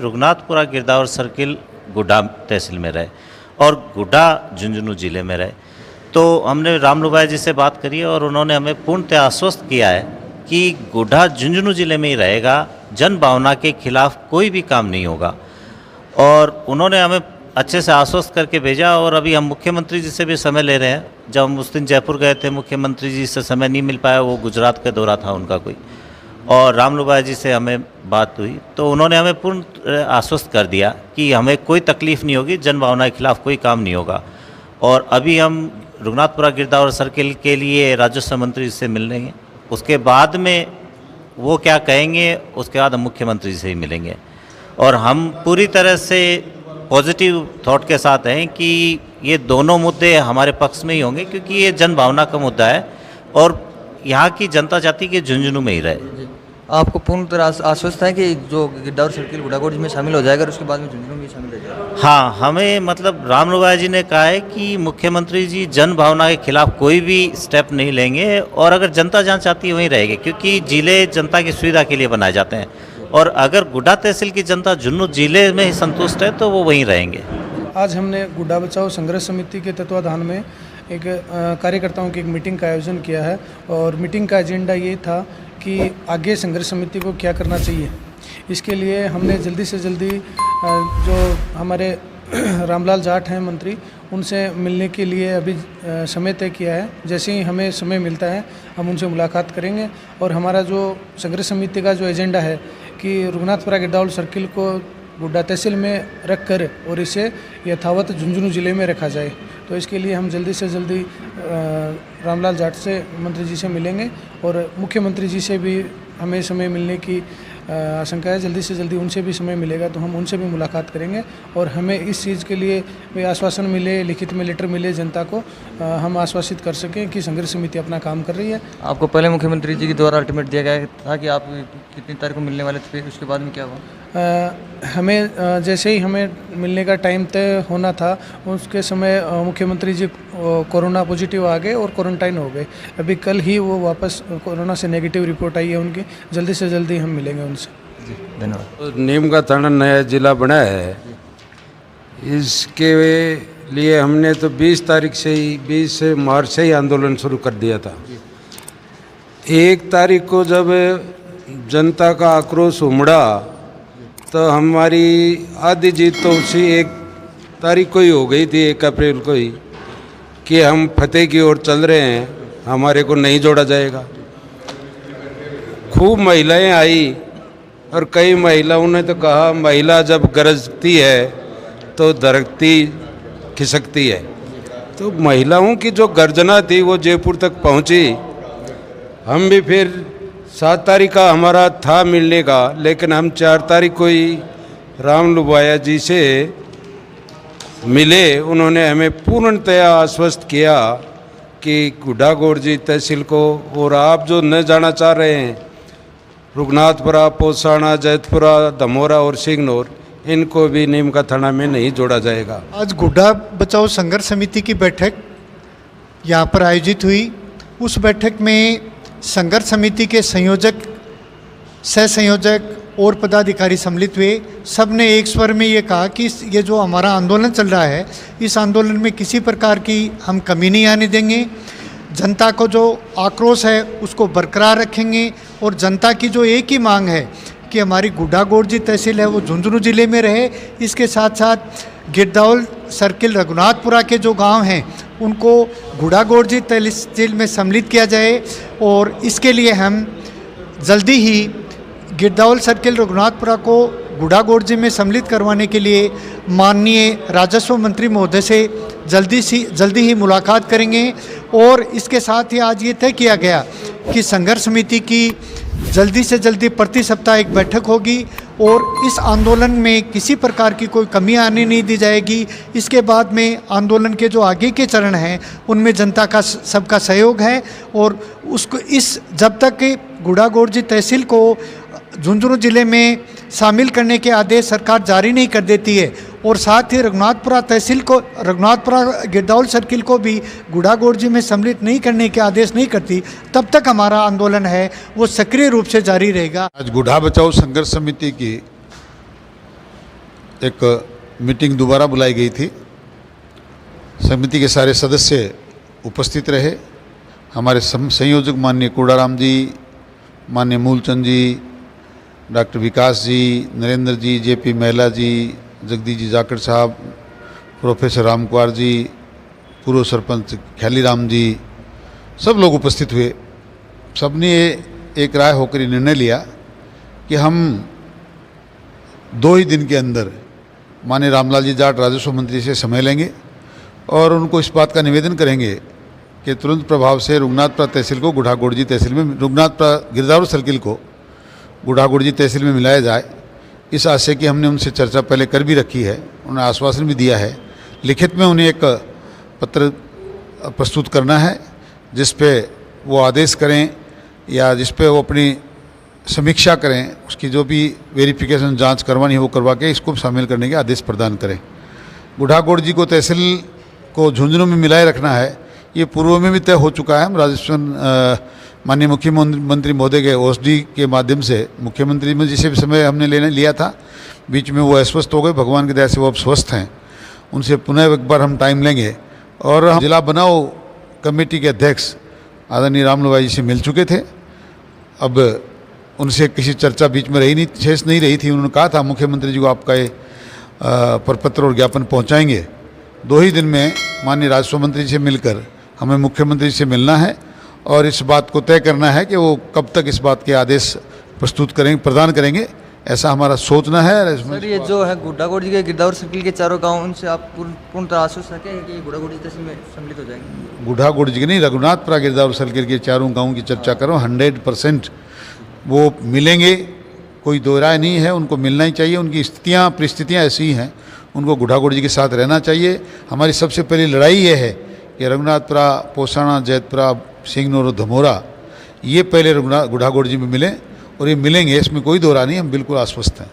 Raghunathpura गिरदावर circle गुड्डा तहसील में रहे और गुड्डा झुंझुनू जिले में रहे। तो हमने रामलुभाई जी से बात करी और उन्होंने हमें पूर्णतः आश्वस्त किया है कि गुड्डा झुंझुनू जिले में ही रहेगा, जन भावना के खिलाफ कोई भी काम नहीं होगा। और उन्होंने हमें अच्छे से आश्वस्त करके भेजा। और अभी हम मुख्यमंत्री जी से भी समय ले रहे हैं। जब हम उस दिन जयपुर गए थे, मुख्यमंत्री जी से समय नहीं मिल पाया, वो गुजरात का दौरा था उनका कोई, और रामलुभाई जी से हमें बात हुई तो उन्होंने हमें पूर्ण आश्वस्त कर दिया कि हमें कोई तकलीफ़ नहीं होगी, जन भावना के खिलाफ कोई काम नहीं होगा। और अभी हम रघुनाथपुरा गिरदावर सर्किल के लिए राजस्व मंत्री जी से मिल लेंगे, उसके बाद में वो क्या कहेंगे उसके बाद हम मुख्यमंत्री जी से ही मिलेंगे। और हम पूरी तरह से पॉजिटिव थॉट के साथ हैं कि ये दोनों मुद्दे हमारे पक्ष में ही होंगे, क्योंकि ये जन भावना का मुद्दा है और यहाँ की जनता चाहती है कि झुंझुनू में ही रहे। आपको पूर्ण तरह आश्वस्त है कि जो गिरदावर सर्किल गुड्डागोड़ में शामिल हो जाएगा और उसके बाद में झुंझुनू में शामिल हो जाएगा? हाँ, हमें मतलब रामलुभाई जी ने कहा है कि मुख्यमंत्री जी जन भावना के खिलाफ कोई भी स्टेप नहीं लेंगे और अगर जनता जहाँ चाहती है वहीं रहेगी, क्योंकि जिले जनता की सुविधा के लिए बनाए जाते हैं। और अगर गुड्डा तहसील की जनता झुंझुनू जिले में ही संतुष्ट है तो वो वहीं रहेंगे। आज हमने गुड्डा बचाओ संघर्ष समिति के तत्वाधान में एक कार्यकर्ताओं की एक मीटिंग का आयोजन किया है। और मीटिंग का एजेंडा ये था कि आगे संघर्ष समिति को क्या करना चाहिए। इसके लिए हमने जल्दी से जल्दी जो हमारे रामलाल जाट हैं मंत्री, उनसे मिलने के लिए अभी समय तय किया है। जैसे ही हमें समय मिलता है हम उनसे मुलाकात करेंगे। और हमारा जो संघर्ष समिति का जो एजेंडा है कि रघुनाथपुरा गिरदावर सर्किल को गुड्डा तहसील में रख कर और इसे यथावत झुंझुनू जिले में रखा जाए, तो इसके लिए हम जल्दी से जल्दी रामलाल जाट से मंत्री जी से मिलेंगे। और मुख्यमंत्री जी से भी हमें समय मिलने की आशंका है। जल्दी से जल्दी उनसे भी समय मिलेगा तो हम उनसे भी मुलाकात करेंगे। और हमें इस चीज़ के लिए भी आश्वासन मिले, लिखित में लेटर मिले जनता को, हम आश्वासित कर सकें कि संघर्ष समिति अपना काम कर रही है। आपको पहले मुख्यमंत्री जी के द्वारा अल्टीमेट दिया गया था कि आप कितनी तारीख को मिलने वाले थे, फिर उसके बाद में क्या हुआ? हमें जैसे ही हमें मिलने का टाइम तय होना था उसके समय मुख्यमंत्री जी कोरोना पॉजिटिव आ गए और क्वारंटाइन हो गए। अभी कल ही वो वापस कोरोना से नेगेटिव रिपोर्ट आई है उनकी। जल्दी से जल्दी हम मिलेंगे उनसे। जी धन्यवाद। नीम का थाना नया जिला बना है, इसके लिए हमने तो 20 तारीख से ही 20 मार्च से ही आंदोलन शुरू कर दिया था। 1 तारीख को जब जनता का आक्रोश उमड़ा तो हमारी आधी जीत तो उसी 1 तारीख को ही हो गई थी, 1 अप्रैल को ही, कि हम फतेह की ओर चल रहे हैं, हमारे को नहीं जोड़ा जाएगा। खूब महिलाएं आई और कई महिलाओं ने तो कहा महिला जब गरजती है तो धरती खिसकती है। तो महिलाओं की जो गर्जना थी वो जयपुर तक पहुंची। हम भी फिर 7 तारीख का हमारा था मिलने का, लेकिन हम 4 तारीख को ही रामलुभाई जी से मिले। उन्होंने हमें पूर्णतया आश्वस्त किया कि गुड्डागोड़ जी तहसील को, और आप जो न जाना चाह रहे हैं रघुनाथपुरा, पोसाना, जैतपुरा, धमोरा और सिगनौर, इनको भी नीम का थाना में नहीं जोड़ा जाएगा। आज गुड्डा बचाओ संघर्ष समिति की बैठक यहाँ पर आयोजित हुई। उस बैठक में संघर्ष समिति के संयोजक, सह संयोजक और पदाधिकारी सम्मिलित हुए। सब ने एक स्वर में ये कहा कि ये जो हमारा आंदोलन चल रहा है, इस आंदोलन में किसी प्रकार की हम कमी नहीं आने देंगे। जनता को जो आक्रोश है उसको बरकरार रखेंगे। और जनता की जो एक ही मांग है कि हमारी गुड्डागोड़ जी तहसील है वो झुंझुनू जिले में रहे। इसके साथ साथ गिरदावर सर्किल रघुनाथपुरा के जो गांव हैं उनको गुड्डागोड़ जी तहसील में सम्मिलित किया जाए। और इसके लिए हम जल्दी ही गिरदावर सर्किल रघुनाथपुरा को गुड्डागोड़ जी में सम्मिलित करवाने के लिए माननीय राजस्व मंत्री महोदय से जल्दी ही मुलाकात करेंगे। और इसके साथ ही आज ये तय किया गया कि संघर्ष समिति की जल्दी से जल्दी प्रति सप्ताह एक बैठक होगी और इस आंदोलन में किसी प्रकार की कोई कमी आने नहीं दी जाएगी। इसके बाद में आंदोलन के जो आगे के चरण हैं उनमें जनता का सबका सहयोग है। और उसको जब तक गुड्डागोड़ जी तहसील को झुंझुनू जिले में शामिल करने के आदेश सरकार जारी नहीं कर देती है और साथ ही रघुनाथपुरा तहसील को, रघुनाथपुरा गिरदावर सर्किल को भी गुड्डागोड़ जी में सम्मिलित नहीं करने के आदेश नहीं करती, तब तक हमारा आंदोलन है वो सक्रिय रूप से जारी रहेगा। आज गुड्डा बचाओ संघर्ष समिति की एक मीटिंग दोबारा बुलाई गई थी। समिति के सारे सदस्य उपस्थित रहे। हमारे संयोजक माननीय कोडाराम जी, माननीय मूलचंद जी, डॉक्टर विकास जी, नरेंद्र जी, जेपी महिला जी, जगदीश जी जाखड़ साहब, प्रोफेसर रामकुमार जी, पूर्व सरपंच ख्याली राम जी, सब लोग उपस्थित हुए। सबने एक राय होकर निर्णय लिया कि हम 2 ही दिन के अंदर माननीय रामलाल जी जाट राजस्व मंत्री से समय लेंगे और उनको इस बात का निवेदन करेंगे कि तुरंत प्रभाव से रघुनाथपुरा तहसील को गुढ़ागोड़जी तहसील में, रघुनाथपुरा गिरदावरी सर्किल को गुढ़ागोड़जी तहसील में मिलाया जाए। इस आशय की हमने उनसे चर्चा पहले कर भी रखी है, उन्होंने आश्वासन भी दिया है। लिखित में उन्हें एक पत्र प्रस्तुत करना है जिस पे वो आदेश करें या जिस पे वो अपनी समीक्षा करें, उसकी जो भी वेरिफिकेशन जांच करवानी है वो करवा के इसको शामिल करने के आदेश प्रदान करें। गुढ़ागोड़जी को तहसील को झुंझुनू में मिलाए रखना है, ये पूर्व में भी तय हो चुका है। हम राजस्व माननीय मुख्यमंत्री महोदय के ओएसडी के माध्यम से मुख्यमंत्री में जिसे भी समय हमने लिया था, बीच में वो अस्वस्थ हो गए, भगवान की दया से वो अब स्वस्थ हैं। उनसे पुनः एक बार हम टाइम लेंगे और हम जिला बनाओ कमेटी के अध्यक्ष आदरणीय रामलुभाई जी से मिल चुके थे। अब उनसे किसी चर्चा बीच में शेष नहीं रही थी। उन्होंने कहा था मुख्यमंत्री जी को आपका ये प्रपत्र और ज्ञापन पहुंचाएंगे। 2 ही दिन में माननीय राजस्व मंत्री से मिलकर हमें मुख्यमंत्री से मिलना है और इस बात को तय करना है कि वो कब तक इस बात के आदेश प्रदान करेंगे, ऐसा हमारा सोचना है। सर, ये जो है गुढ़ागोड़जी के गिरदावरी सर्किल के चारों गांव, उनसे आप पूर्णतः आश्वस्त रखें कि गुढ़ागोड़जी तहसील में सम्मिलित हो जाएंगे? गुढ़ागोड़जी के नहीं, रघुनाथपुरा गिरदावरी सर्किल के चारों गाँव की चर्चा करो। 100% वो मिलेंगे, कोई दो राय नहीं है। उनको मिलना ही चाहिए। उनकी परिस्थितियाँ ऐसी ही हैं, उनको गुढ़ागोड़जी के साथ रहना चाहिए। हमारी सबसे पहली लड़ाई ये है कि रघुनाथपुरा, पोसाना, जैतपुरा, सिंगनौर और धमोरा ये पहले गुढ़ागोड़जी में मिलें और ये मिलेंगे, इसमें कोई दो राय नहीं, हम बिल्कुल आश्वस्त हैं।